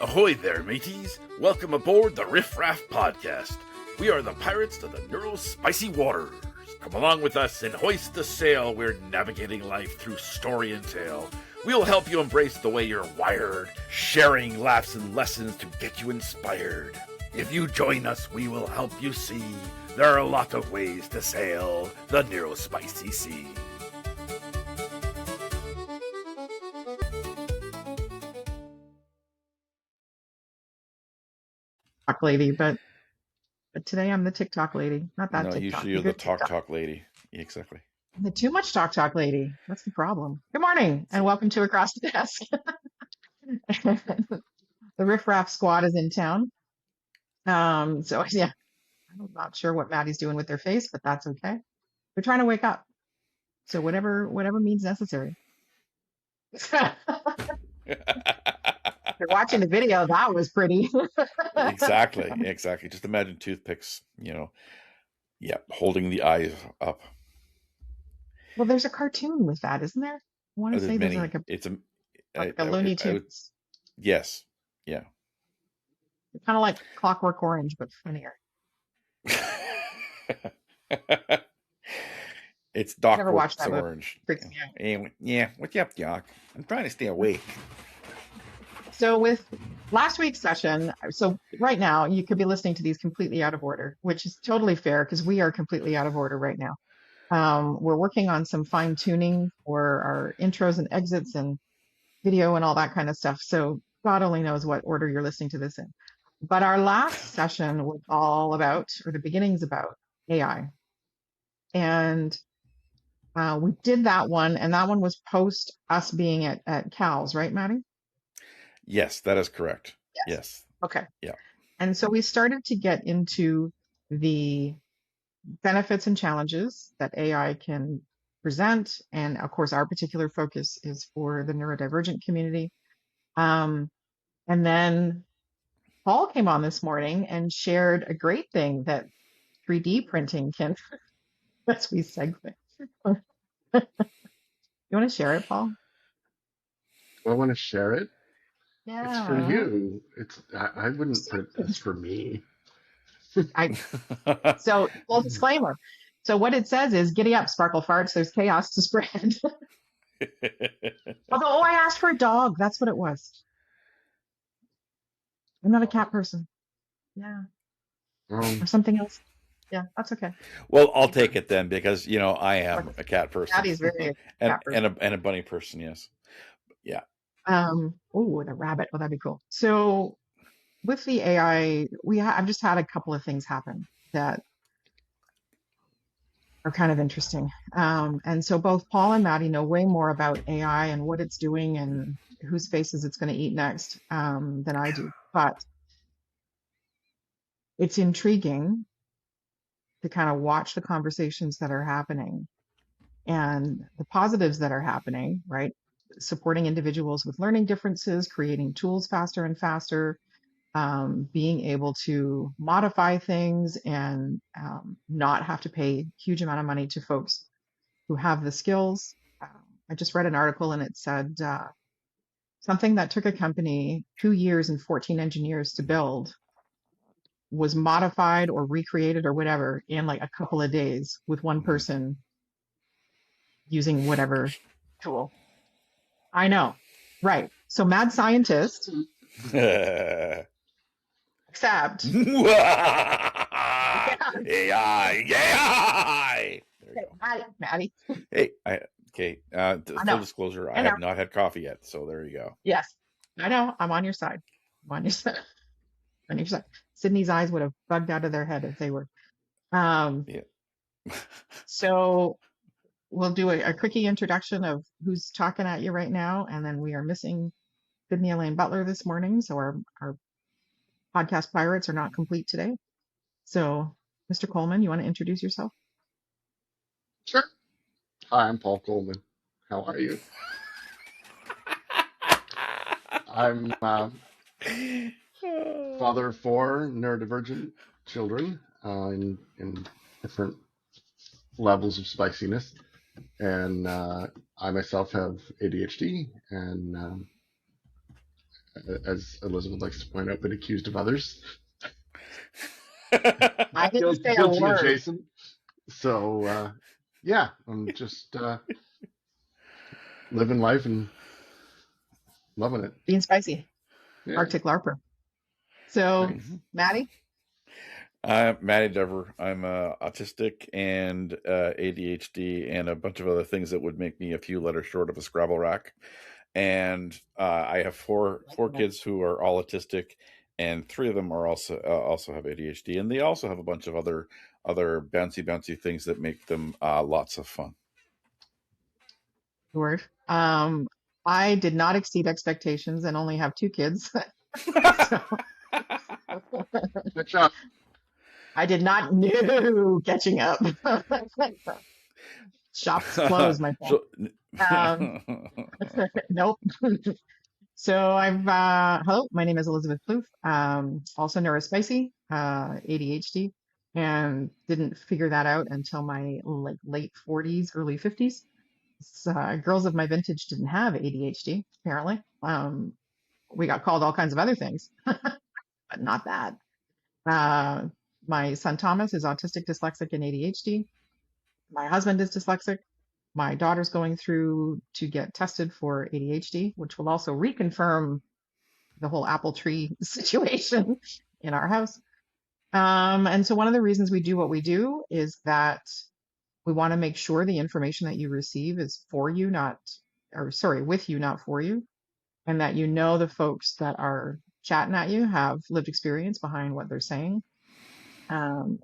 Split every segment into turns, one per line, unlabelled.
Ahoy there, mateys! Welcome aboard the Riff, Raff podcast. We are the pirates of the spicy waters. Come along with us and hoist the sail. We're navigating life through story and tale. We'll help you embrace the way you're wired, sharing laughs and lessons to get you inspired. If you join us, we will help you see there are a lot of ways to sail the neurospicy sea.
TikTok lady, but today I'm the TikTok lady, not that
No,
TikTok.
usually you're the talk lady. Yeah, exactly.
The too much talk lady. That's the problem. Good morning and welcome to Across the Desk. The Riff Raff squad is in town. So yeah, I'm not sure what Maddie's doing with their face, but that's okay. They're trying to wake up. So whatever means necessary. If you're watching the video, that was pretty.
Exactly. Just imagine toothpicks, holding the eyes up.
Well, there's a cartoon with that, isn't there? I want to say there's like a Looney Tunes.
Yes. Yeah.
Kind of like Clockwork Orange, but funnier.
It's Doc
Never watched that
Orange.
Anyway,
yeah. What's up, Doc? I'm trying to stay awake.
So with last week's session, so right now you could be listening to these completely out of order, which is totally fair because we are completely out of order right now. We're working on some fine tuning for our intros and exits and video and all that kind of stuff. So God only knows what order you're listening to this in. But our last session was all about, or the beginnings about AI. And we did that one, and that one was post us being at Cal's, right, Maddie?
Yes, that is correct. Yes.
Okay.
Yeah.
And so we started to get into the benefits and challenges that AI can present. And of course, our particular focus is for the neurodivergent community. And then Paul came on this morning and shared a great thing that 3D printing can, as we segue. You want to share it, Paul?
I want to share it.
Yeah.
It's for you. I wouldn't print this for me.
So full disclaimer. So what it says is, giddy up, sparkle farts. There's chaos to spread. Although, I asked for a dog. That's what it was. I'm not a cat person. Yeah. Or something else. Yeah, that's okay.
Well, I'll take it then because I am a cat person.
Maddie's very cat person.
and a bunny person. Yes. Yeah.
Oh, the rabbit. Oh, that'd be cool. So with the AI, I've just had a couple of things happen that are kind of interesting. And so both Paul and Maddie know way more about AI and what it's doing and whose faces it's going to eat next than I do. But it's intriguing to kind of watch the conversations that are happening and the positives that are happening, right? Supporting individuals with learning differences, creating tools faster and faster, being able to modify things and not have to pay huge amount of money to folks who have the skills. I just read an article and it said something that took a company 2 years and 14 engineers to build was modified or recreated or whatever in like a couple of days with one person using whatever tool. I know. Right. So mad scientist. Except
AI.
Hi, Maddie.
Hey, full disclosure, I have not had coffee yet, so there you go.
Yes, I know. I'm on your side. On your side. Sydney's eyes would have bugged out of their head if they were.
Yeah.
So we'll do a quickie introduction of who's talking at you right now, and then we are missing Sydney Elaine Butler this morning, so our podcast pirates are not complete today. So, Mr. Coleman, you want to introduce yourself?
Sure. Hi, I'm Paul Coleman. How are you? I'm father of 4 neurodivergent children in different levels of spiciness. And I myself have ADHD and as Elizabeth likes to point out, been accused of others.
I didn't say a
Guilty
word.
adjacent. So, yeah, I'm just living life and loving it.
Being spicy,
Yeah,
Arctic Larper. So,
thanks.
Maddie,
I'm Matty Dever. I'm autistic and ADHD and a bunch of other things that would make me a few letters short of a Scrabble rack. And I have four kids who are all autistic, and 3 of them are also have ADHD, and they also have a bunch of other bouncy things that make them lots of fun.
word. I did not exceed expectations and only have 2 kids. So
Good job.
I did not know catching up. Shop's closed, my friend. Nope. So hello, my name is Elizabeth Plouffe, also neurospicy, ADHD, and didn't figure that out until my late 40s, early 50s. Girls of my vintage didn't have ADHD, apparently. We got called all kinds of other things, but not that. My son Thomas is autistic, dyslexic, and ADHD. My husband is dyslexic. My daughter's going through to get tested for ADHD, which will also reconfirm the whole apple tree situation in our house. And so one of the reasons we do what we do is that we want to make sure the information that you receive is for you, with you, not for you. And that you know the folks that are chatting at you have lived experience behind what they're saying. And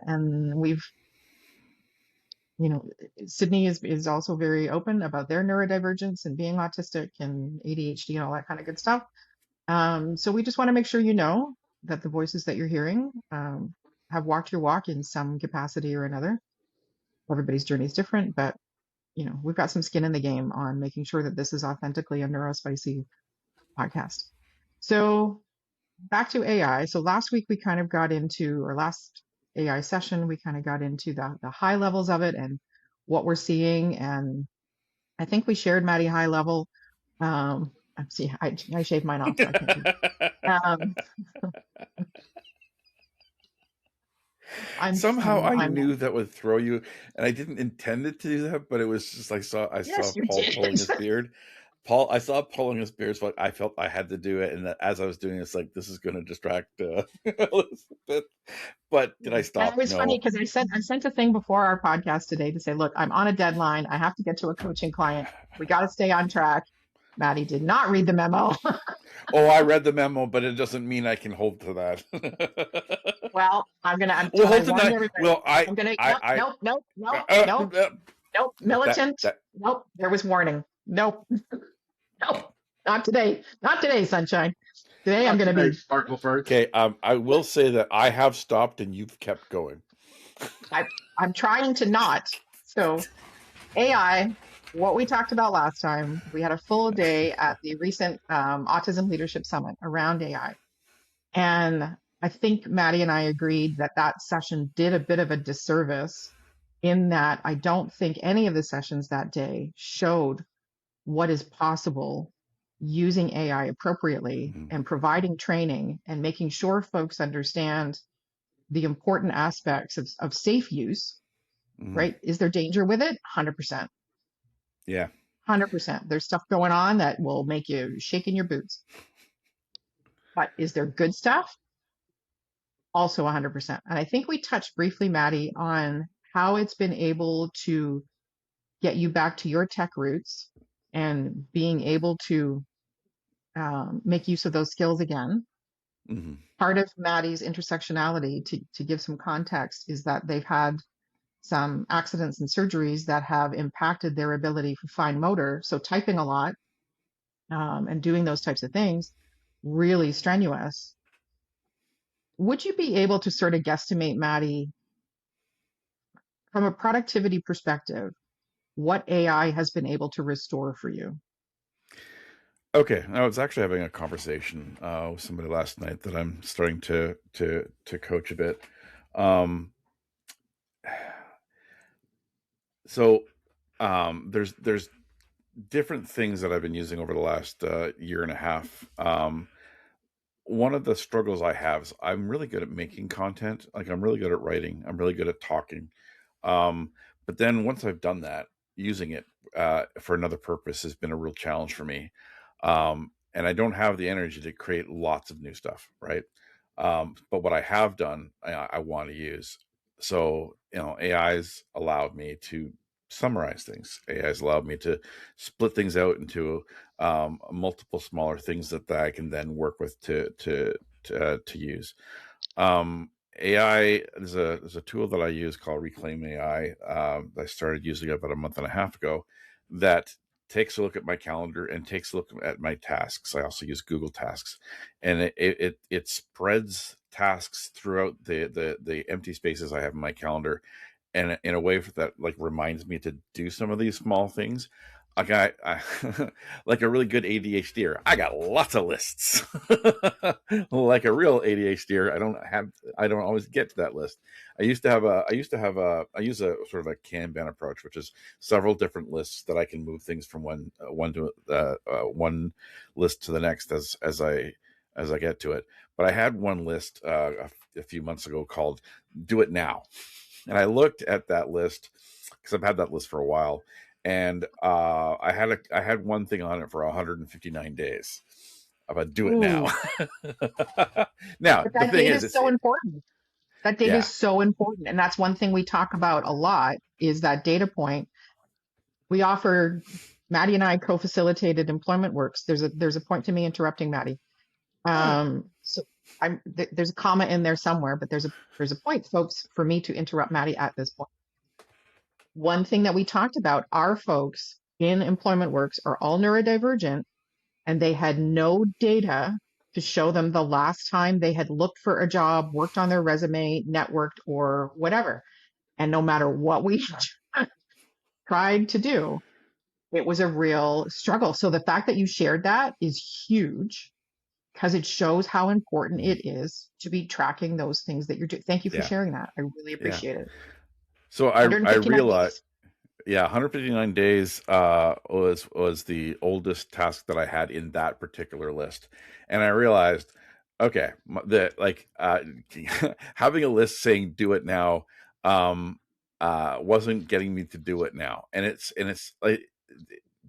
Sydney is also very open about their neurodivergence and being autistic and ADHD and all that kind of good stuff. So we just want to make sure you know that the voices that you're hearing have walked your walk in some capacity or another. Everybody's journey is different, but we've got some skin in the game on making sure that this is authentically a neurospicy podcast. So back to AI. So last week we kind of got into, or last AI session, we kind of got into the high levels of it and what we're seeing. And I think we shared Maddie high level. See, I shaved mine off, so I can't do
Somehow I knew that would throw you, and I didn't intend it to do that, but it was just I saw Paul pulling his beard. I saw pulling his beard, so I felt I had to do it, and that as I was doing this, this is going to distract Elizabeth. But did I stop?
It was funny because I sent a thing before our podcast today to say, look, I'm on a deadline. I have to get to a coaching client. We got to stay on track. Maddie did not read the memo.
Oh, I read the memo, but it doesn't mean I can hold to that.
Well, I'm
hold to that. Well,
nope, militant. Nope, there was warning. Nope, not today. Not today, sunshine. Today I'm going to be
sparkle first.
Okay, I will say that I have stopped and you've kept going.
I'm trying to not. So, AI. What we talked about last time, we had a full day at the recent Autism Leadership Summit around AI. And I think Maddie and I agreed that session did a bit of a disservice in that I don't think any of the sessions that day showed what is possible using AI appropriately and providing training and making sure folks understand the important aspects of safe use, right? Is there danger with it? 100%.
Yeah.
100%. There's stuff going on that will make you shake in your boots. But is there good stuff? Also 100%. And I think we touched briefly, Maddie, on how it's been able to get you back to your tech roots and being able to make use of those skills again. Part of Maddie's intersectionality, to give some context, is that they've had some accidents and surgeries that have impacted their ability for fine motor. So typing a lot and doing those types of things, really strenuous. Would you be able to sort of guesstimate, Maddie, from a productivity perspective, what AI has been able to restore for you?
Okay, I was actually having a conversation with somebody last night that I'm starting to coach a bit. So there's different things that I've been using over the last year and a half. one of the struggles I have is I'm really good at making content. Like I'm really good at writing. I'm really good at talking. But then once I've done that, using it for another purpose has been a real challenge for me. And I don't have the energy to create lots of new stuff, right? But what I have done, I want to use. So, AI's allowed me to summarize things. AI's allowed me to split things out into multiple smaller things that I can then work with to use. AI, there's a tool that I use called Reclaim AI. I started using it about a month and a half ago. That takes a look at my calendar and takes a look at my tasks. I also use Google Tasks, and it spreads tasks throughout the empty spaces I have in my calendar, and in a way that like reminds me to do some of these small things. I like a really good ADHDer. I got lots of lists. Like a real ADHDer, I don't always get to that list. I use a sort of a Kanban approach, which is several different lists that I can move things from one list to the next as I get to it. But I had one list a few months ago called "Do It Now," and I looked at that list because I've had that list for a while. And I had one thing on it for 159 days about do it now. Now
But
the
that
thing
data
is,
is so important. That data is so important. And that's one thing we talk about a lot is that data point. We offer, Maddie and I co-facilitated Employment Works. There's a point to me interrupting Maddie. So there's a comma in there somewhere, but there's a point, folks, for me to interrupt Maddie at this point. One thing that we talked about, our folks in Employment Works are all neurodivergent, and they had no data to show them the last time they had looked for a job, worked on their resume, networked, or whatever. And no matter what we tried to do, it was a real struggle. So the fact that you shared that is huge because it shows how important it is to be tracking those things that you're doing. Thank you for sharing that. I really appreciate it.
So I
159
realized,
days.
159 days was the oldest task that I had in that particular list, and I realized, okay, that like having a list saying "do it now" wasn't getting me to do it now, and it's like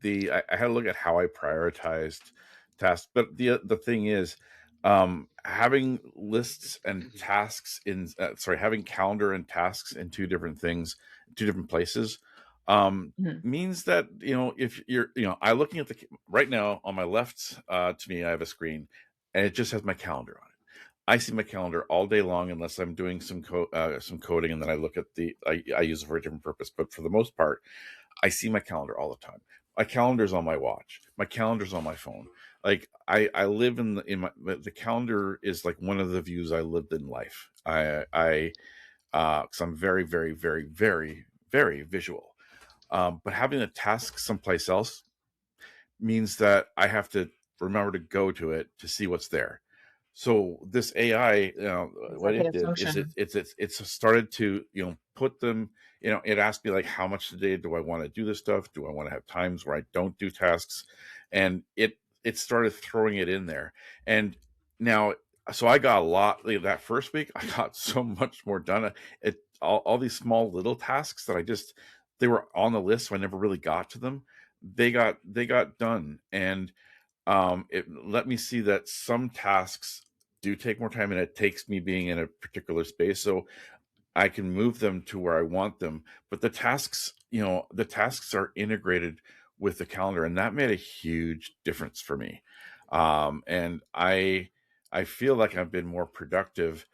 I had to look at how I prioritized tasks, but the thing is, having lists and tasks having calendar and tasks in two different places means that if you're I looking at right now on my left to me I have a screen and it just has my calendar on it. I see my calendar all day long unless I'm doing some coding, and then I look at I use it for a different purpose, but for the most part I see my calendar all the time. My calendar's on my watch. My calendar's on my phone. Like I live the calendar is like one of the views I lived in life. Because I'm very, very, very, very, very visual. But having a task someplace else means that I have to remember to go to it to see what's there. So this AI, what it did is it's started to put them. It asked me like, how much today do I want to do this stuff? Do I want to have times where I don't do tasks? And it started throwing it in there. And now, so I got a lot that first week. I got so much more done. All these small little tasks that they were on the list, so I never really got to them. They got done, and it let me see that some tasks do take more time, and it takes me being in a particular space, so I can move them to where I want them. But the tasks are integrated with the calendar, and that made a huge difference for me. And I feel like I've been more productive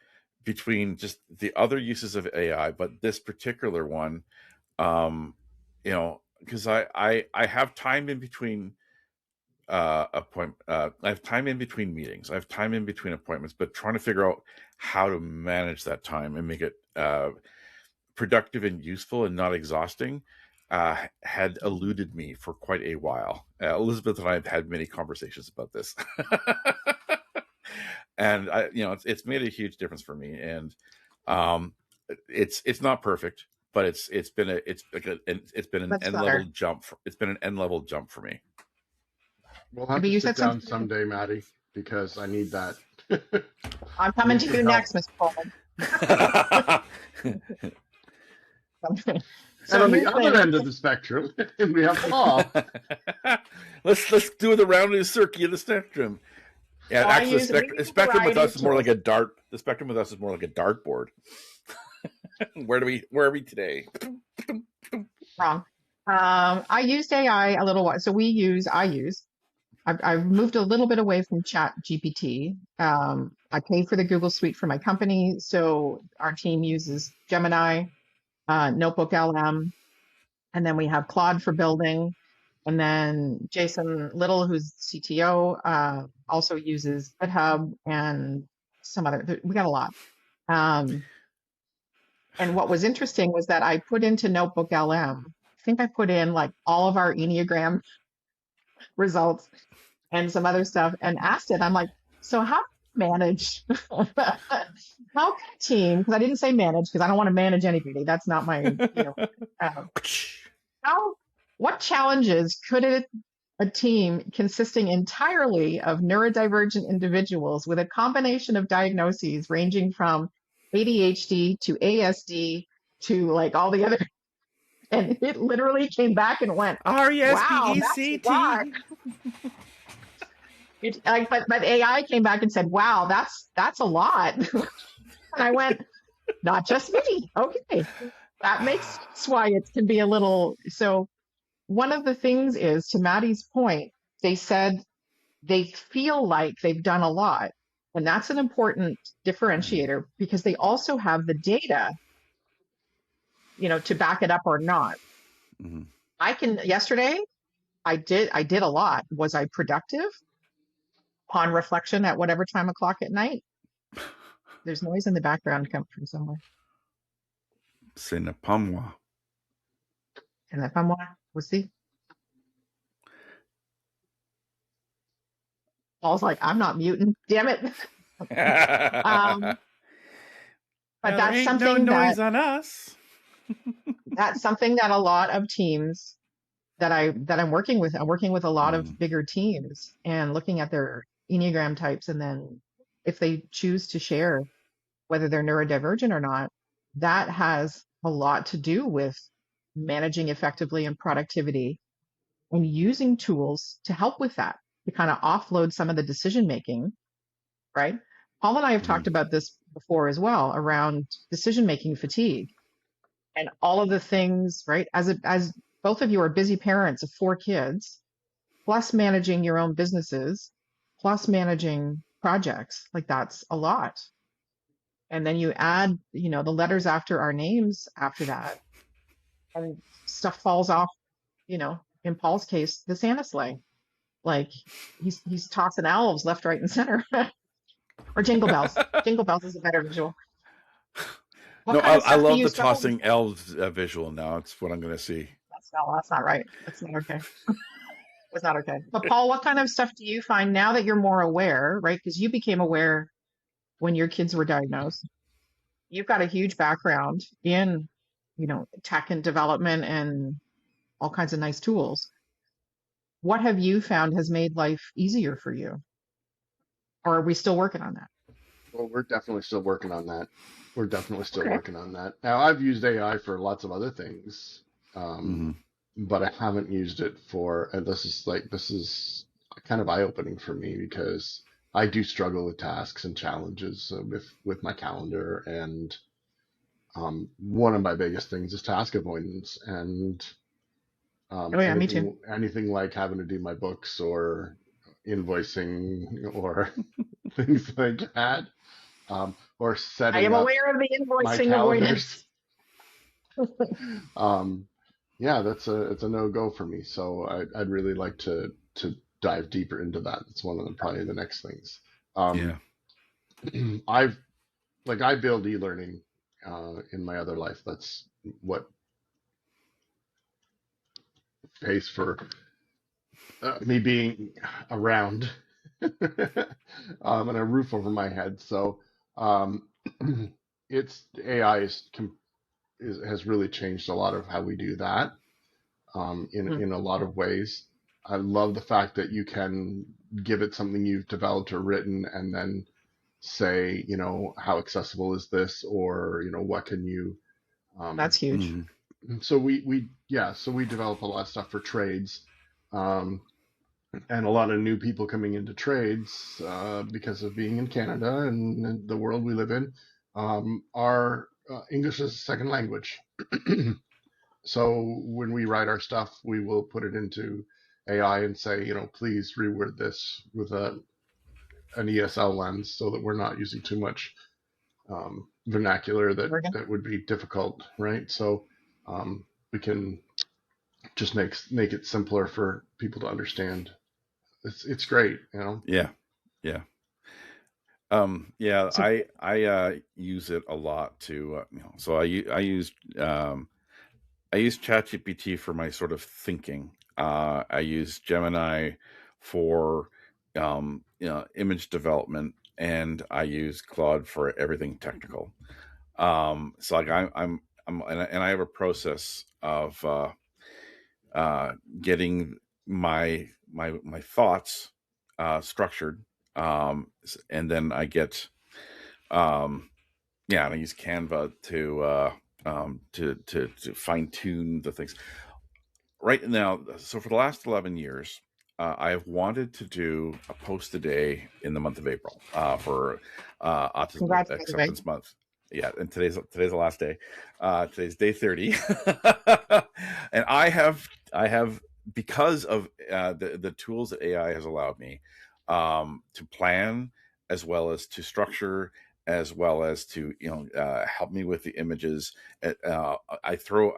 between just the other uses of AI, but this particular one, because I have time in between I have time in between meetings. I have time in between appointments, but trying to figure out how to manage that time and make it productive and useful and not exhausting had eluded me for quite a while. Elizabeth and I have had many conversations about this, and it's made a huge difference for me. And it's not perfect, but it's been an end level jump. It's been an end level jump for me.
We'll have to sit down someday, Maddie, because I need that
I'm coming
Need
to
some
you
help.
next, Mr. Coleman.
And
So
on the
here's
other
the
end of the spectrum, we have Paul.
Let's do the rounded circuit of the spectrum. Yeah,
so
actually,
we
the
use a
spectrum with
variety
us
of
is more
tools.
like a dart. The spectrum with us is more like a dartboard. Where are we today?
Wrong. I used AI a little while. So I've moved a little bit away from Chat GPT. I pay for the Google Suite for my company. So our team uses Gemini, Notebook LM, and then we have Claude for building. And then Jason Little, who's CTO, also uses GitHub and some other, we got a lot. Um, and what was interesting was that I put into Notebook LM, I think I put in like all of our Enneagram results and some other stuff and asked it, I'm like, so how do you manage, how can a team, because I didn't say manage, because I don't want to manage anybody. That's not my, uh, how, what challenges could a team consisting entirely of neurodivergent individuals with a combination of diagnoses ranging from ADHD to ASD to like all the other, and it literally came back and went, wow, that's a lot.
RESPECT.
But AI came back and said, wow, that's a lot. And I went, not just me. Okay. That makes sense why it can be a little. So one of the things is, to Maddie's point, they said they feel like they've done a lot. And that's an important differentiator because they also have the data, to back it up or not.
Mm-hmm.
Yesterday, I did a lot. Was I productive? Upon reflection at whatever time o'clock at night? There's noise in the background coming from somewhere.
Ce n'est pas moi.
And if I'm we'll see. Paul's like, I'm not muting. Damn it. But that's something
no noise on us.
That's something that a lot of teams that I'm working with. I'm working with a lot of bigger teams and looking at their Enneagram types, and then if they choose to share whether they're neurodivergent or not, that has a lot to do with managing effectively and productivity and using tools to help with that, to kind of offload some of the decision making, right? Paul and I have talked about this before as well, around decision making fatigue and all of the things, right? As both of you are busy parents of 4 kids, plus managing your own businesses, plus managing projects, like that's a lot. And then you add, the letters after our names after that, and stuff falls off, in Paul's case, the Santa sleigh. Like he's tossing elves left, right, and center. Or jingle bells. Jingle bells is a better visual.
I love the tossing elves visual now. It's what I'm going to see.
That's not right. That's not okay. It's not okay. But Paul, what kind of stuff do you find now that you're more aware, right? Because you became aware when your kids were diagnosed. You've got a huge background in, tech and development and all kinds of nice tools. What have you found has made life easier for you? Or are we still working on that?
Well, we're definitely still working on that. Now, I've used AI for lots of other things, but I haven't used it for, and this is kind of eye-opening for me because I do struggle with tasks and challenges with my calendar, and one of my biggest things is task avoidance, and
me too.
Anything like having to do my books or invoicing or things like that, or setting
I am
up
aware of the
my
invoicing
calendars.
avoidance.
Yeah, it's a no-go for me. So I'd really like to dive deeper into that. It's one of the probably the next things. I build e-learning in my other life. That's what pays for me being around and a roof over my head. So it's AI has really changed a lot of how we do that in a lot of ways. I love the fact that you can give it something you've developed or written and then say, how accessible is this, or, what can you,
That's huge.
so we develop a lot of stuff for trades, and a lot of new people coming into trades, because of being in Canada and the world we live in, are English as a second language. So when we write our stuff, we will put it into AI and say, please reword this with an ESL lens, so that we're not using too much vernacular that would be difficult, right? So we can just make it simpler for people to understand. It's great,
Yeah.
So
I use it a lot to, so I use ChatGPT for my sort of thinking. I use Gemini for image development, and I use Claude for everything technical. So like I'm and I have a process of getting my thoughts structured, and then I get and I use Canva to fine tune the things. Right now, so for the last 11 years, I have wanted to do a post a day in the month of April for Autism
congrats, by the way.
Acceptance Month. Yeah, and today's the last day. Today's day 30, and I have because of the tools that AI has allowed me to plan, as well as to structure, as well as to help me with the images. I throw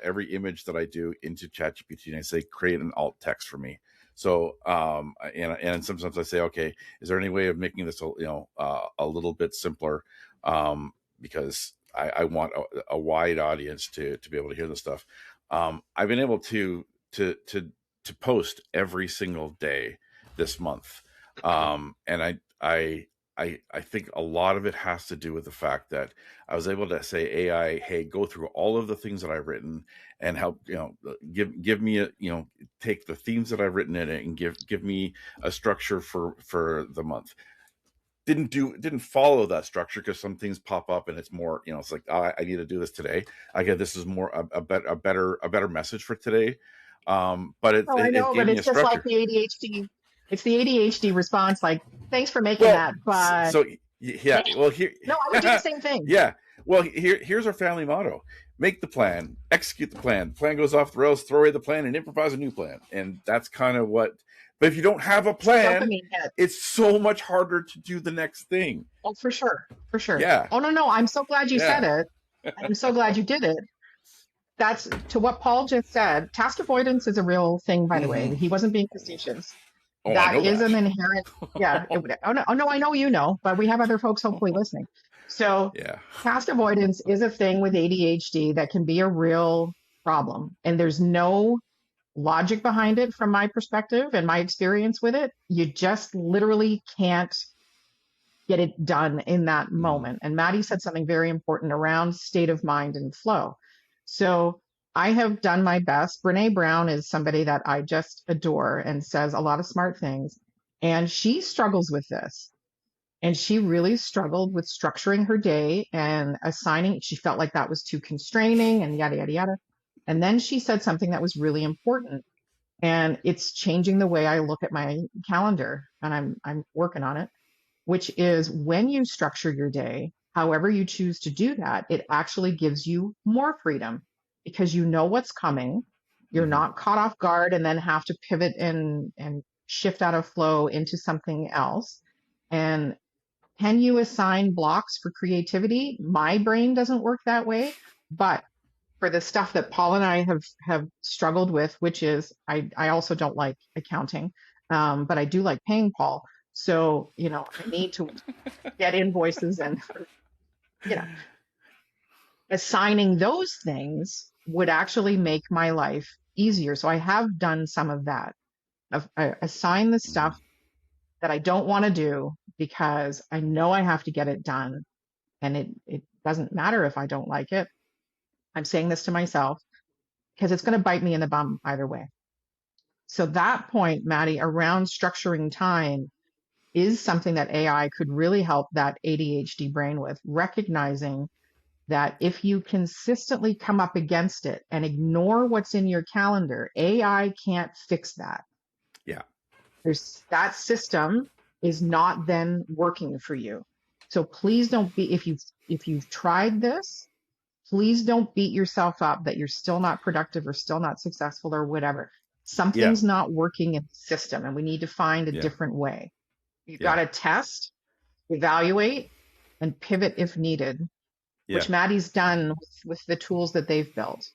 every image that I do into ChatGPT, and I say, create an alt text for me. So and sometimes I say, okay, is there any way of making this a little bit simpler, because I want a wide audience to be able to hear this stuff. I've been able to post every single day this month, and I think a lot of it has to do with the fact that I was able to say, AI, hey, go through all of the things that I've written and help, give me take the themes that I've written in it and give me a structure for the month. Didn't follow that structure, because some things pop up and it's more, it's like, I need to do this today. I get this is more a better message for today. But it gave me a
it's just like
structure.
the ADHD. It's the ADHD response. Like, thanks for making that, but
so yeah. Well, here.
No, I would do the same thing.
Yeah. Well, here's our family motto: make the plan, execute the plan. The plan goes off the rails, throw away the plan, and improvise a new plan. And that's kind of what. But if you don't have a plan, it's so much harder to do the next thing.
Oh, for sure.
Yeah.
Oh, no. I'm so glad you said it. I'm so glad you did it. That's to what Paul just said. Task avoidance is a real thing, by the way. He wasn't being facetious.
Oh,
that is an inherent, yeah. Oh no, I know you know, but we have other folks hopefully listening. So task avoidance is a thing with ADHD that can be a real problem. And there's no logic behind it from my perspective and my experience with it. You just literally can't get it done in that moment. And Maddie said something very important around state of mind and flow. So I have done my best. Brene Brown is somebody that I just adore and says a lot of smart things. And she struggles with this. And she really struggled with structuring her day and assigning. She felt like that was too constraining and yada, yada, yada. And then she said something that was really important. And it's changing the way I look at my calendar. And I'm working on it, which is when you structure your day, however you choose to do that, it actually gives you more freedom, because you know what's coming. You're not caught off guard and then have to pivot and shift out of flow into something else. And can you assign blocks for creativity? My brain doesn't work that way, but for the stuff that Paul and I have struggled with, which is I also don't like accounting, but I do like paying Paul. So, I need to get invoices and, assigning those things would actually make my life easier. So I have done some of that. I assign the stuff that I don't want to do because I know I have to get it done. And it doesn't matter if I don't like it. I'm saying this to myself because it's going to bite me in the bum either way. So that point, Maddie, around structuring time, is something that AI could really help that ADHD brain with, recognizing that if you consistently come up against it and ignore what's in your calendar, AI can't fix that.
Yeah.
That system is not then working for you. So please don't be, if you've tried this, please don't beat yourself up that you're still not productive or still not successful or whatever. Something's not working in the system, and we need to find a different way. You've got to test, evaluate, and pivot if needed, which Maddie's done with the tools that they've built.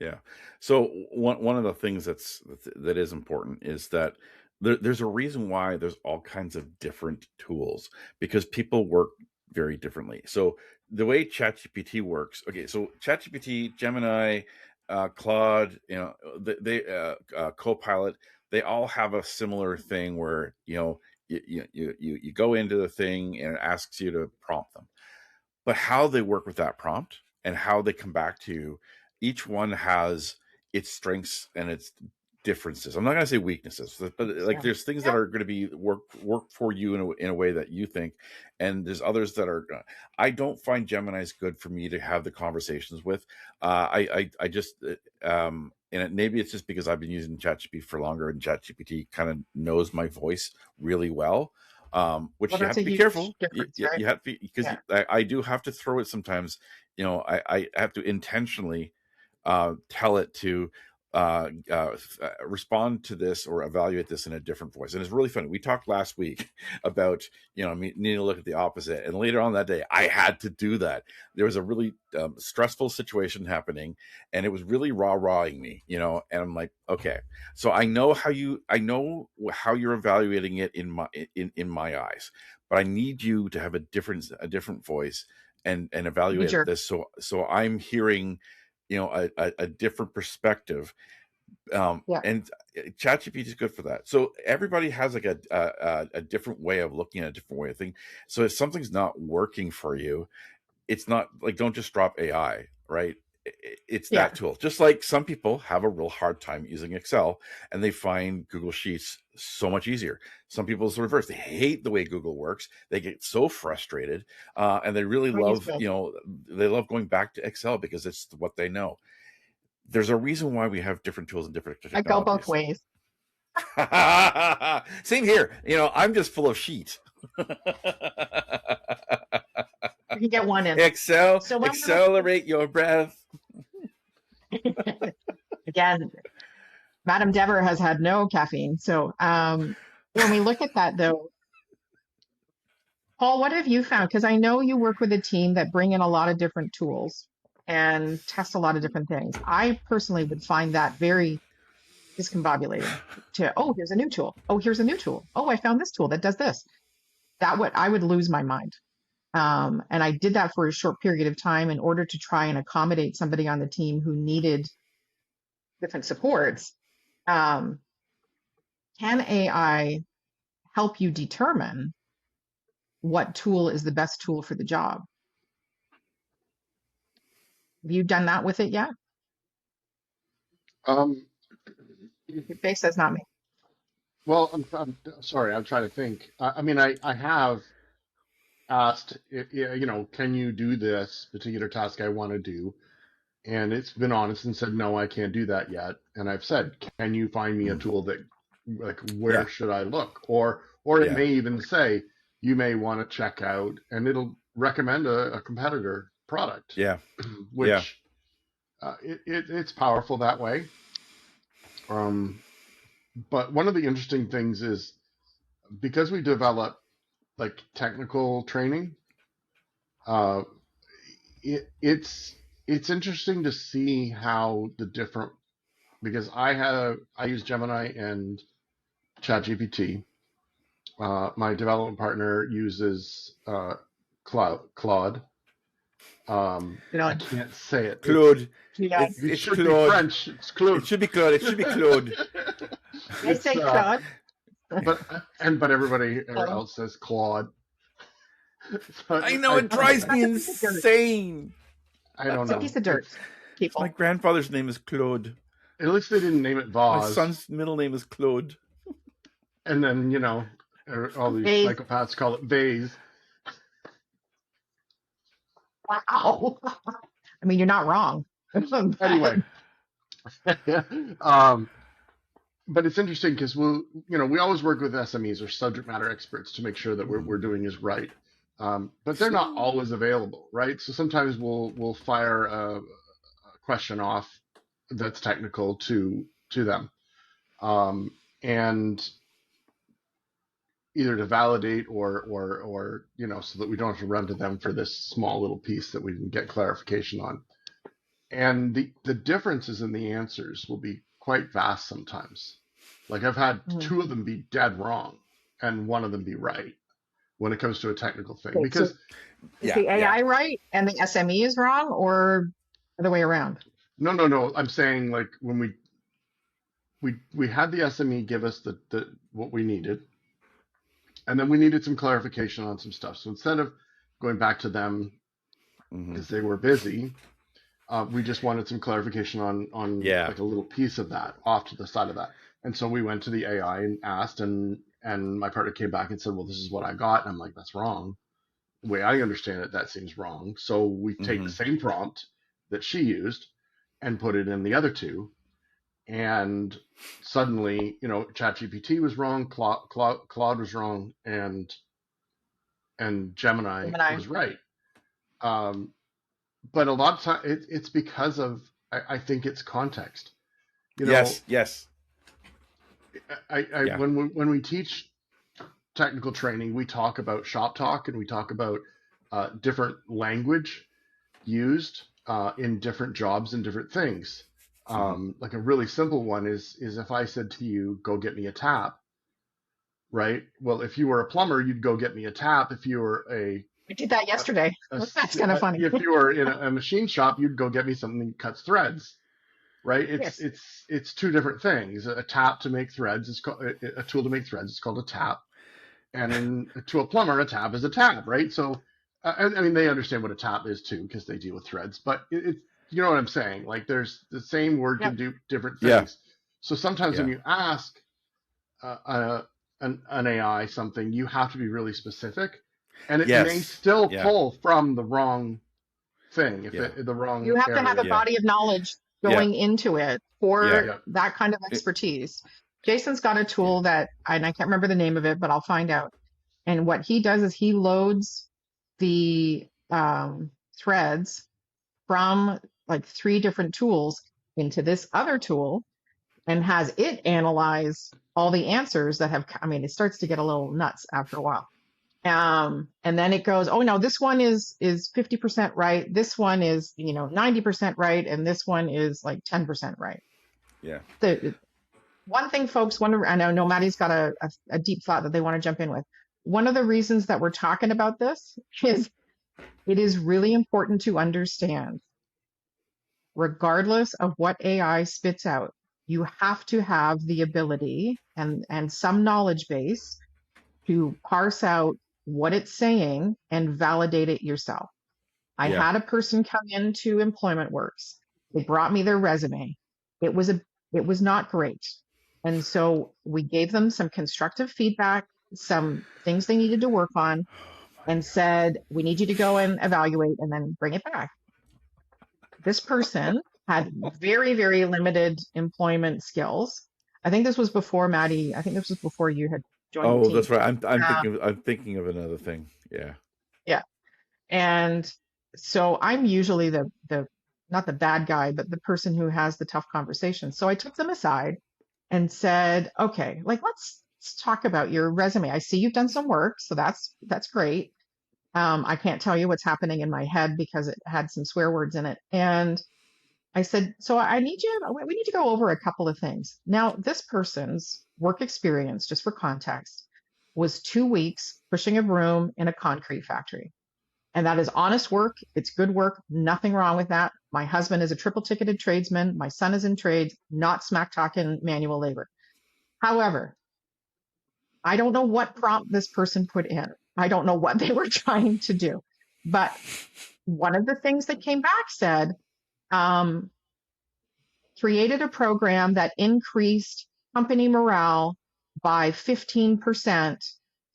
Yeah. So one of the things that is important is that there's a reason why there's all kinds of different tools, because people work very differently. So the way ChatGPT works, okay, so ChatGPT, Gemini, Claude, they Copilot, they all have a similar thing where, you go into the thing and it asks you to prompt them. But how they work with that prompt and how they come back to you, each one has its strengths and its differences. I'm not going to say weaknesses, but like there's things that are going to be work for you in a way that you think, and there's others that are. I don't find Gemini's good for me to have the conversations with. I just and maybe it's just because I've been using ChatGPT for longer, and ChatGPT kind of knows my voice really well. Which you have to be careful.
Right?
You have to be, because I do have to throw it sometimes. I have to intentionally tell it to respond to this or evaluate this in a different voice. And it's really funny. We talked last week about, needing to look at the opposite. And later on that day, I had to do that. There was a really stressful situation happening, and it was really rah-rahing me, and I'm like, okay, so I know how you're evaluating it in my eyes, but I need you to have a different voice and evaluate this. So I'm hearing, a different perspective. And ChatGPT is good for that. So everybody has like a different way of looking at a different way of thinking. So if something's not working for you, it's not like, don't just drop AI, right? It's that tool. Just like some people have a real hard time using Excel and they find Google Sheets so much easier. Some people it's the reverse. They hate the way Google works. They get so frustrated, and they really love, they love going back to Excel because it's what they know. There's a reason why we have different tools and different technologies.
I go both ways.
Same here. I'm just full of sheet.
You can get one in.
Accelerate your breath.
Again, Madame Dever has had no caffeine. So when we look at that, though, Paul, what have you found? Because I know you work with a team that bring in a lot of different tools and test a lot of different things. I personally would find that very discombobulating here's a new tool. Oh, here's a new tool. Oh, I found this tool that does this. I would lose my mind. And I did that for a short period of time in order to try and accommodate somebody on the team who needed different supports. Can AI help you determine what tool is the best tool for the job? Have you done that with it yet? Your face says not me.
Well, I'm sorry. I'm trying to think. I have asked, can you do this particular task I want to do? And it's been honest and said, no, I can't do that yet. And I've said, can you find me a tool that, like, where should I look? Or it may even say, you may want to check out, and it'll recommend a competitor product.
Yeah.
Which it's powerful that way. But one of the interesting things is, because we develop like technical training, it's interesting to see how the different, because I use Gemini and ChatGPT. My development partner uses Claude. I can't say it.
Claude.
It should be French. It's Claude.
It should be Claude. It should be Claude.
I say Claude.
But everybody else says Claude. So
I know, it drives me insane.
I don't know.
It's a piece of dirt. People.
My grandfather's name is Claude.
At least they didn't name it Vaz.
My son's middle name is Claude.
And then, or all these
Vase.
psychopaths call it vase.
Wow. I mean, you're not wrong.
Anyway, but it's interesting because we always work with SMEs or subject matter experts to make sure that we're doing is right. But they're not always available, right? So sometimes we'll fire a question off that's technical to them, and either to validate or so that we don't have to run to them for this small little piece that we can get clarification on. And the differences in the answers will be quite vast sometimes. Like I've had two of them be dead wrong and one of them be right when it comes to a technical thing.
Okay,
because
is the AI right and the SME is wrong, or other way around?
No. I'm saying like when we had the SME give us the what we needed, and then we needed some clarification on some stuff. So instead of going back to them because they were busy, we just wanted some clarification on like a little piece of that off to the side of that. And so we went to the AI and asked, and my partner came back and said, well, this is what I got. And I'm like, that's wrong. The way I understand it, that seems wrong. So we take the same prompt that she used and put it in the other two. And suddenly, ChatGPT was wrong, Claude was wrong, and Gemini was right. But a lot of times it's because of, I think it's context.
Yes.
When we teach technical training, we talk about shop talk and we talk about different language used in different jobs and different things. Like a really simple one is if I said to you, go get me a tap, right? Well, if you were a plumber, you'd go get me a tap. If you were
I did that yesterday. That's kind of funny.
If you were in a machine shop, you'd go get me something that cuts threads, right? It's two different things. A tap to make threads is called a tool to make threads. It's called a tap, and to a plumber, a tap is a tap, right? So, I mean, they understand what a tap is too because they deal with threads. But it's you know what I'm saying? Like, there's the same word can do different things. Yeah. So sometimes when you ask an AI something, you have to be really specific. And it may still pull from the wrong thing, the wrong.
You have to have a body of knowledge going into it for that kind of expertise. Jason's got a tool that, and I can't remember the name of it, but I'll find out. And what he does is he loads the threads from like 3 different tools into this other tool and has it analyze all the answers that have, I mean, it starts to get a little nuts after a while. And then it goes, oh no, this one is 50% right. This one is, 90% right. And this one is like 10% right.
Yeah.
The one thing folks wonder, I know Maddie's got a deep thought that they want to jump in with. One of the reasons that we're talking about this is it is really important to understand, regardless of what AI spits out, you have to have the ability and some knowledge base to parse out what it's saying and validate it yourself. I had a person come into Employment Works. They brought me their resume. It was not great. And so we gave them some constructive feedback, some things they needed to work on, and said, we need you to go and evaluate and then bring it back. This person had very, very limited employment skills. I think this was before Maddie. I think this was before you had joined the team.
That's right. I'm thinking of another thing. Yeah.
Yeah. And so I'm usually the not the bad guy, but the person who has the tough conversations. So I took them aside and said, okay, like let's talk about your resume. I see you've done some work, so that's great. I can't tell you what's happening in my head because it had some swear words in it. And I said, so we need to go over a couple of things. Now, this person's work experience, just for context, was 2 weeks pushing a broom in a concrete factory. And that is honest work. It's good work. Nothing wrong with that. My husband is a triple ticketed tradesman. My son is in trades, not smack talking manual labor. However, I don't know what prompt this person put in. I don't know what they were trying to do. But one of the things that came back said, created a program that increased company morale by 15%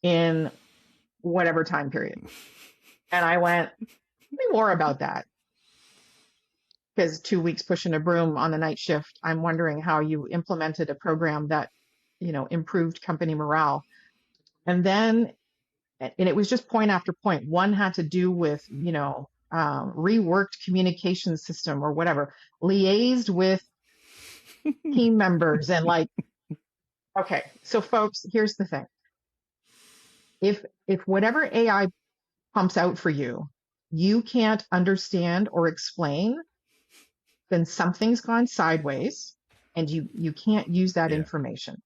in whatever time period. And I went, tell me more about that. Because 2 weeks pushing a broom on the night shift, I'm wondering how you implemented a program that, improved company morale. And it was just point after point. One had to do with, reworked communication system or whatever, liaised with team members and like, okay. So folks, here's the thing. If whatever AI pumps out for you, you can't understand or explain, then something's gone sideways and you can't use that information.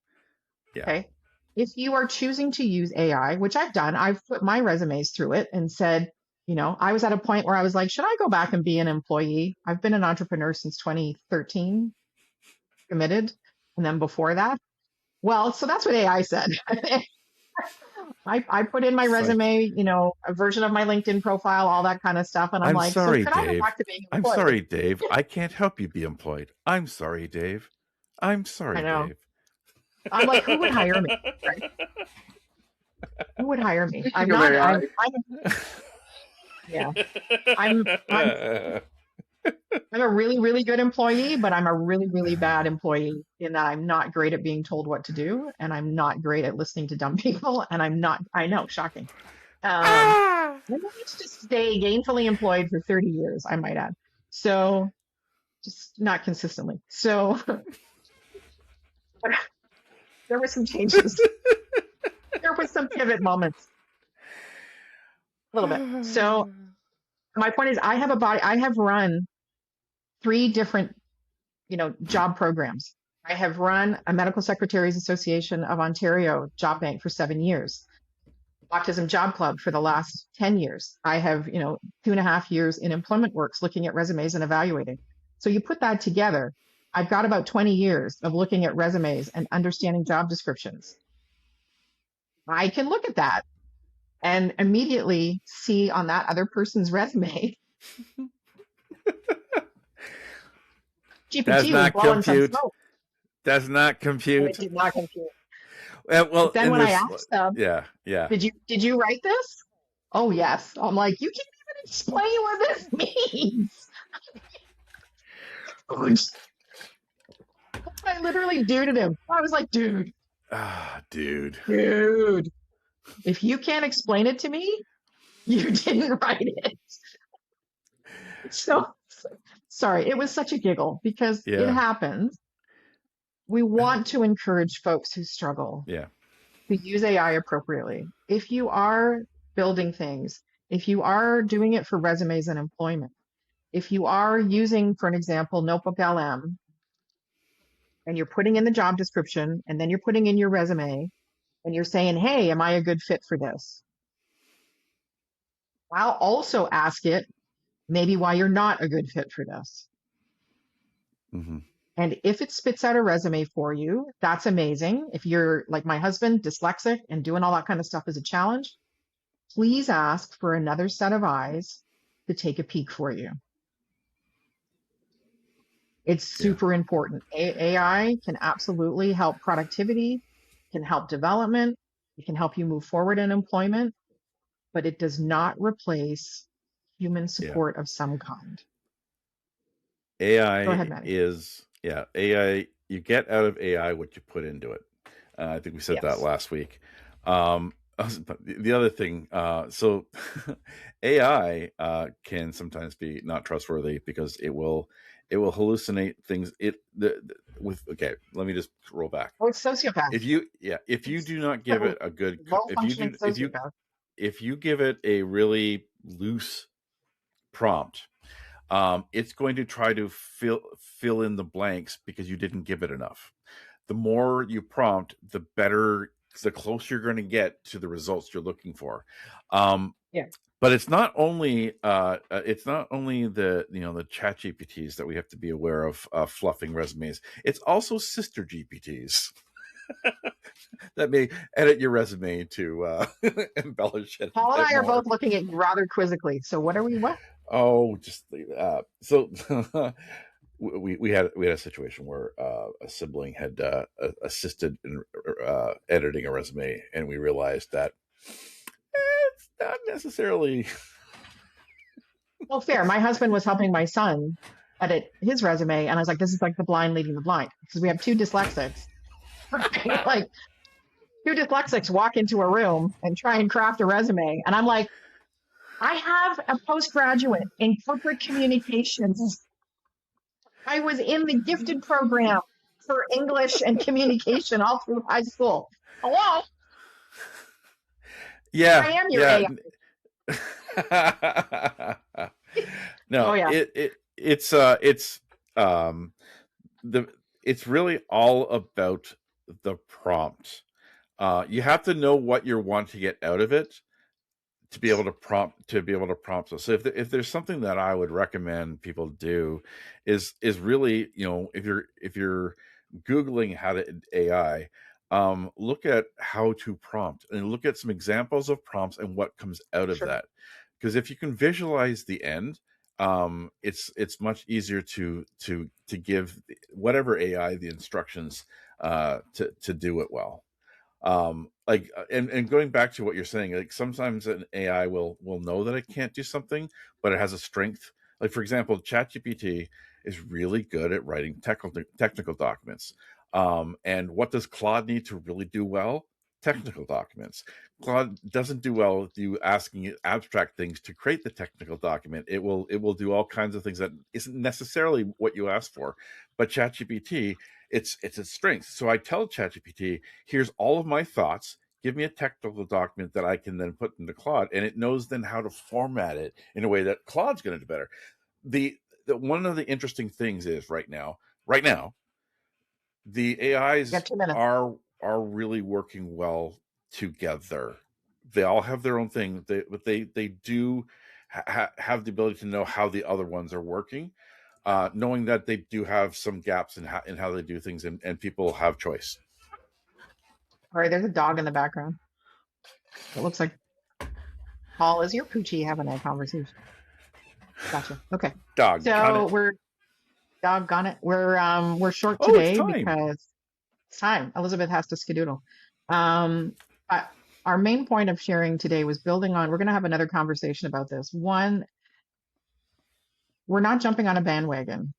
Yeah.
Okay. If you are choosing to use AI, which I've done, I've put my resumes through it and said, I was at a point where I was like, should I go back and be an employee? I've been an entrepreneur since 2013, committed. And then before that, well, so that's what AI said. I put in my resume, a version of my LinkedIn profile, all that kind of stuff. And I'm like,
sorry,
so could
Dave.
I go back to being
employed? I'm sorry, Dave. I can't help you be employed. I'm sorry, Dave. I'm sorry,
I know.
Dave.
I'm like, who would hire me? Right? Who would hire me? I'm a really, really good employee, but I'm a really, really bad employee in that I'm not great at being told what to do. And I'm not great at listening to dumb people. And I know, shocking. I managed to stay gainfully employed for 30 years, I might add. So just not consistently. So there were some changes. There were some pivot moments. A little bit. So my point is I have run 3 different, job programs. I have run a Medical Secretaries Association of Ontario job bank for 7 years. Autism Job Club for the last 10 years. I have, 2.5 years in Employment Works looking at resumes and evaluating. So you put that together, I've got about 20 years of looking at resumes and understanding job descriptions. I can look at that and immediately see on that other person's resume. GPT
does not compute. Does not compute.
It did not compute.
Well,
but then when I asked them, did you write this? Oh yes. I'm like, you can't even explain what this means. I literally duded him. I was like, dude.
Dude.
If you can't explain it to me, you didn't write it. So sorry, it was such a giggle because it happens. We want to encourage folks who struggle to use AI appropriately. If you are building things, if you are doing it for resumes and employment, if you are using, for an example, Notebook LM, and you're putting in the job description, and then you're putting in your resume, and you're saying, hey, am I a good fit for this? I'll also ask it maybe why you're not a good fit for this.
Mm-hmm.
And if it spits out a resume for you, that's amazing. If you're like my husband, dyslexic, and doing all that kind of stuff is a challenge, please ask for another set of eyes to take a peek for you. It's super important. AI can absolutely help productivity, can help development, it can help you move forward in employment, but it does not replace human support of some kind.
AI
Go ahead, Maddie.
AI, you get out of AI what you put into it. I think we said that last week. The other thing, so AI can sometimes be not trustworthy because it will hallucinate things. Let me just roll back.
Oh, it's sociopath.
If you do not give it a good, if you give it a really loose prompt, it's going to try to fill in the blanks because you didn't give it enough. The more you prompt, the better, the closer you're going to get to the results you're looking for. But it's not only the the chat GPTs that we have to be aware of fluffing resumes. It's also sister GPTs that may edit your resume to embellish it.
Paul and I are both looking at you rather quizzically. So what are we? What?
Oh, just so we had a situation where a sibling had assisted in editing a resume, and we realized that It's not necessarily.
Well, fair. My husband was helping my son edit his resume, and I was like, this is like the blind leading the blind because we have two dyslexics. Right? Like two dyslexics walk into a room and try and craft a resume. And I'm like, I have a postgraduate in corporate communications. I was in the gifted program for English and communication all through high school. Hello?
Yeah,
I am your
yeah.
AI.
No,
Oh, yeah.
it's it's really all about the prompt. You have to know what you want to get out of it to be able to prompt us. So if there's something that I would recommend people do is really, if you're Googling how to AI, look at how to prompt and look at some examples of prompts and what comes out of
Sure.
that. Because if you can visualize the end, it's much easier to give whatever AI the instructions to do it well. And going back to what you're saying, like sometimes an AI will know that it can't do something, but it has a strength. Like for example, ChatGPT is really good at writing technical documents. And what does Claude need to really do well? Technical documents. Claude doesn't do well with you asking it abstract things to create the technical document. It will do all kinds of things that isn't necessarily what you asked for. But ChatGPT, it's its strength. So I tell ChatGPT, here's all of my thoughts. Give me a technical document that I can then put into Claude, and it knows then how to format it in a way that Claude's going to do better. The one of the interesting things is right now, the AIs
Got 2 minutes.
are really working well together. They all have their own thing, but they do have the ability to know how the other ones are working, knowing that they do have some gaps in how they do things, and people have choice.
All right, there's a dog in the background. It looks like Paul, is your Poochie having a conversation? Gotcha. Okay. So we're doggone it. We're short today because it's time. Elizabeth has to skedoodle. Our main point of sharing today was building on, we're going to have another conversation about this. One, we're not jumping on a bandwagon.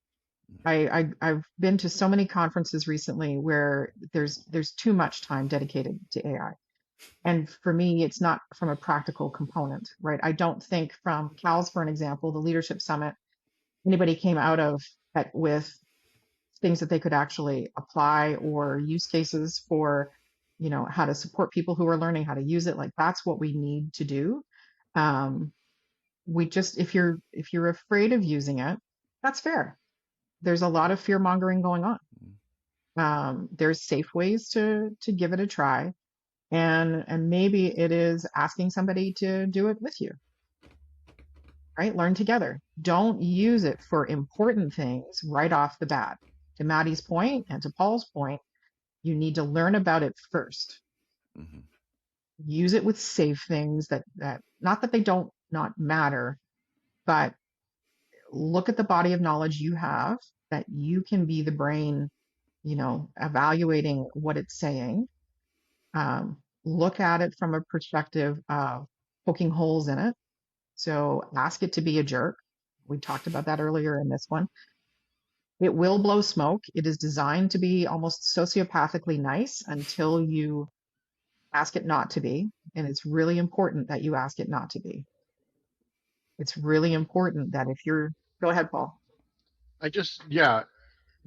I've been to so many conferences recently where there's too much time dedicated to AI. And for me, it's not from a practical component, right? I don't think from CALS, for an example, the leadership summit, anybody came out of it with things that they could actually apply or use cases for, how to support people who are learning how to use it. Like that's what we need to do. If you're afraid of using it, that's fair. There's a lot of fear mongering going on. There's safe ways to give it a try. And maybe it is asking somebody to do it with you, right? Learn together. Don't use it for important things right off the bat. To Maddie's point and to Paul's point, you need to learn about it first.
Mm-hmm.
Use it with safe things that not that they don't not matter, but look at the body of knowledge you have that you can be the brain, evaluating what it's saying. Look at it from a perspective of poking holes in it. So ask it to be a jerk. We talked about that earlier in this one. It will blow smoke. It is designed to be almost sociopathically nice until you ask it not to be. And it's really important that you ask it not to be. It's really important that go ahead, Paul.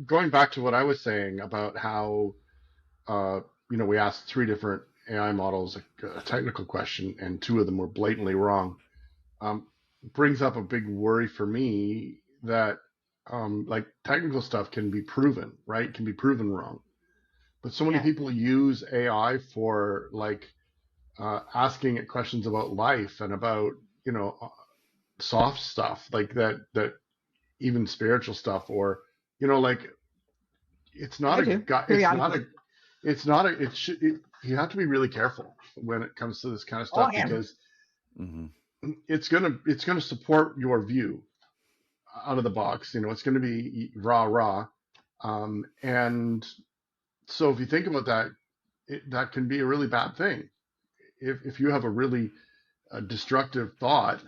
Going back to what I was saying about how, we asked 3 different AI models a technical question, and 2 of them were blatantly wrong. Brings up a big worry for me that, like technical stuff can be proven, right? Can be proven wrong. But so many people use AI for like asking it questions about life and about, soft stuff like that even spiritual stuff, or like it's not you have to be really careful when it comes to this kind of stuff, because it's gonna support your view out of the box. It's gonna be rah, and so if you think about that, that can be a really bad thing. if you have a really destructive thought,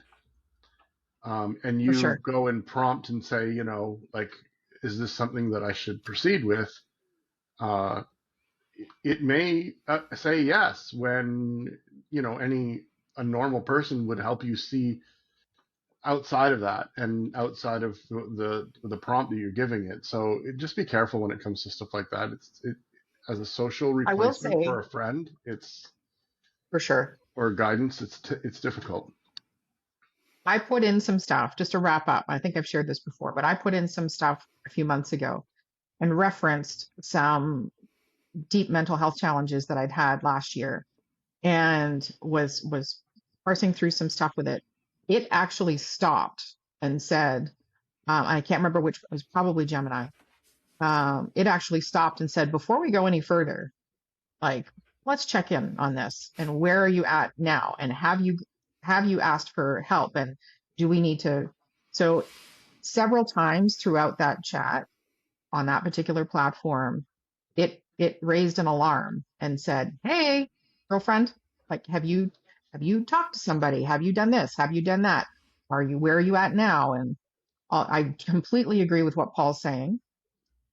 and
For
you
sure.
go and prompt and say, like, is this something that I should proceed with? Uh, it may say yes when, a normal person would help you see outside of that and outside of the prompt that you're giving it. So just be careful when it comes to stuff like that. As a social
I will
replacement
say,
for a friend, it's
for sure,
or guidance, it's difficult.
I put in some stuff just to wrap up. I think I've shared this before, but I put in some stuff a few months ago and referenced some deep mental health challenges that I'd had last year and was parsing through some stuff with it. It actually stopped and said, I can't remember which, it was probably Gemini. It actually stopped and said, before we go any further, like, let's check in on this. And where are you at now? And have you asked for help? And do we need to? So several times throughout that chat on that particular platform, it raised an alarm and said, hey, girlfriend, like, have you talked to somebody? Have you done this? Have you done that? Where are you at now? And I completely agree with what Paul's saying.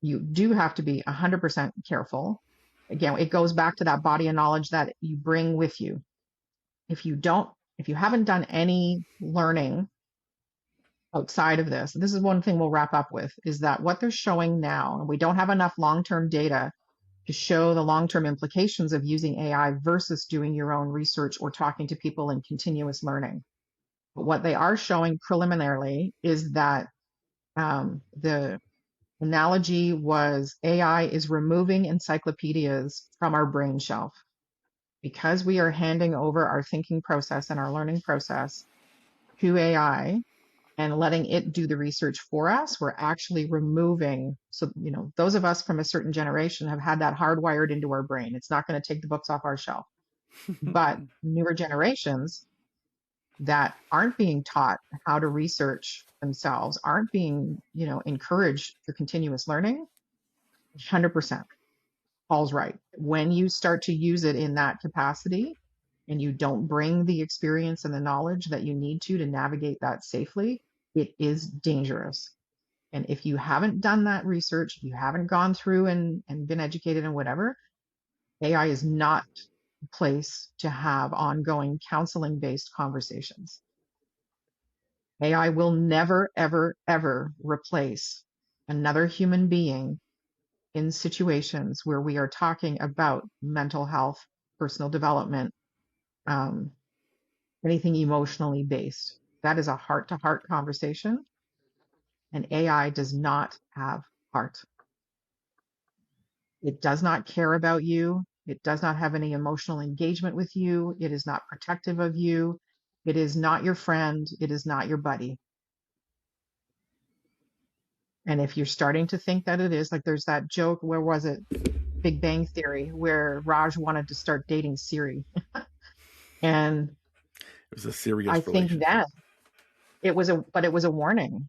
You do have to be 100% careful. Again, it goes back to that body of knowledge that you bring with you. If you haven't done any learning outside of this is one thing we'll wrap up with, is that what they're showing now, and we don't have enough long-term data to show the long-term implications of using AI versus doing your own research or talking to people in continuous learning. But what they are showing preliminarily is that the analogy was AI is removing encyclopedias from our brain shelf. Because we are handing over our thinking process and our learning process to AI and letting it do the research for us, we're actually removing. So, those of us from a certain generation have had that hardwired into our brain. It's not going to take the books off our shelf. But newer generations that aren't being taught how to research themselves, aren't being, encouraged for continuous learning, 100%. Paul's right. When you start to use it in that capacity and you don't bring the experience and the knowledge that you need to navigate that safely, it is dangerous. And if you haven't done that research, if you haven't gone through and been educated and whatever, AI is not a place to have ongoing counseling-based conversations. AI will never, ever, ever replace another human being in situations where we are talking about mental health, personal development, anything emotionally based. That is a heart-to-heart conversation, and AI does not have heart. It does not care about you. It does not have any emotional engagement with you. It is not protective of you. It is not your friend. It is not your buddy. And if you're starting to think that it is, like there's that joke, where was it? Big Bang Theory, where Raj wanted to start dating Siri. And
It was a serious
I think
relationship.
that it was a warning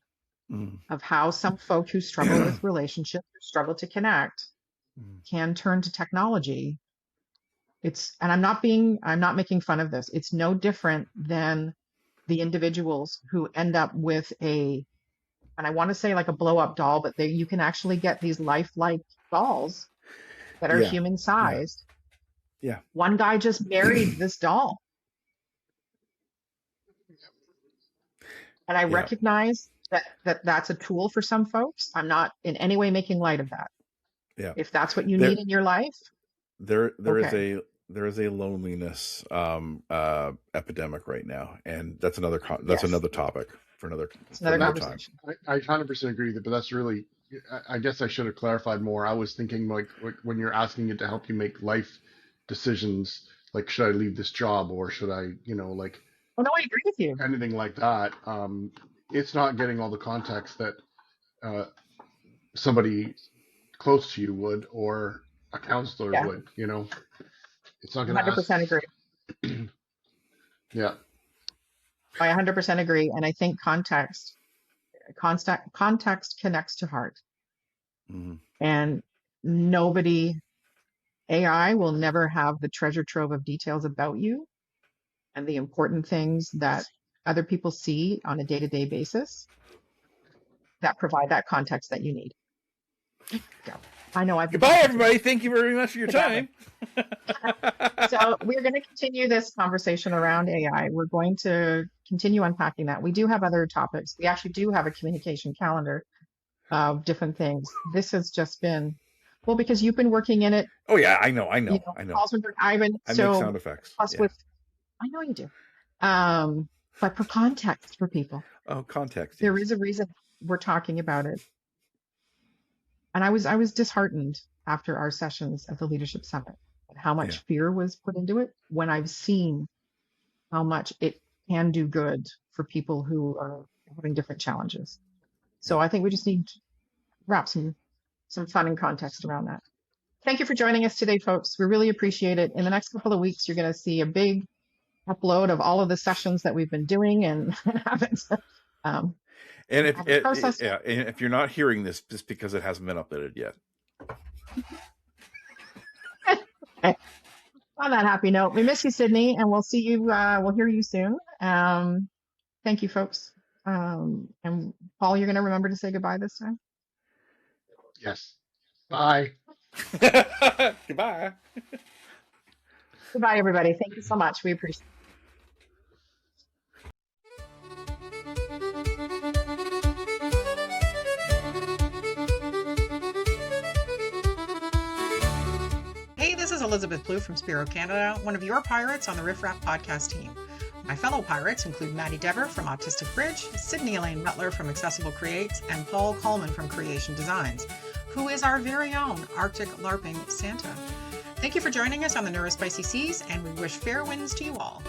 of how some folk who struggle with relationships, who struggle to connect, can turn to technology. And I'm not making fun of this. It's no different than the individuals who end up with and I want to say like a blow up doll, but you can actually get these lifelike dolls that are human sized.
Yeah.
One guy just married this doll. And I recognize that's a tool for some folks. I'm not in any way making light of that.
Yeah.
If that's what you need in your life.
There is a loneliness epidemic right now, and that's another topic for another
conversation.
Time. I 100% agree with it, but that's really, I guess I should have clarified more. I was thinking like when you're asking it to help you make life decisions, like should I leave this job or should I, like.
Oh no, I agree with you.
Anything like that, it's not getting all the context that somebody close to you would or a counselor would. It's not going to
100% agree.
Yeah.
I 100% agree, and I think context connects to heart. And AI will never have the treasure trove of details about you and the important things that other people see on a day-to-day basis that provide that context that you need. So, I know I've
Goodbye, everybody. Thank you very much for your time.
So we're going to continue this conversation around AI. We're going to continue unpacking that. We do have other topics. We actually do have a communication calendar of different things. This has just been, well, because you've been working in it.
Oh yeah, I know.
Oswald, Ivan.
I
so
make sound effects.
Plus with, I know you do. But for context for people.
Oh, context.
There is a reason we're talking about it. And I was disheartened after our sessions at the Leadership Summit, how much fear was put into it when I've seen how much it can do good for people who are having different challenges. So I think we just need to wrap some fun and context around that. Thank you for joining us today, folks. We really appreciate it. In the next couple of weeks, you're going to see a big upload of all of the sessions that we've been doing and haven't.
And if you're not hearing this, just because it hasn't been uploaded yet.
Okay. On that happy note, we miss you, Sydney, and we'll see you. We'll hear you soon. Thank you, folks. And Paul, you're going to remember to say goodbye this time.
Yes. Bye.
Goodbye.
Goodbye, everybody. Thank you so much. We appreciate it.
This is Elizabeth Blue from Spiro Canada, one of your pirates on the Riff Raff podcast team. My fellow pirates include Maddie Dever from Autistic Bridge, Sydney Elaine Butler from Accessible Creates, and Paul Coleman from Creation Designs, who is our very own Arctic LARPing Santa. Thank you for joining us on the Neurospicy Seas, and we wish fair winds to you all.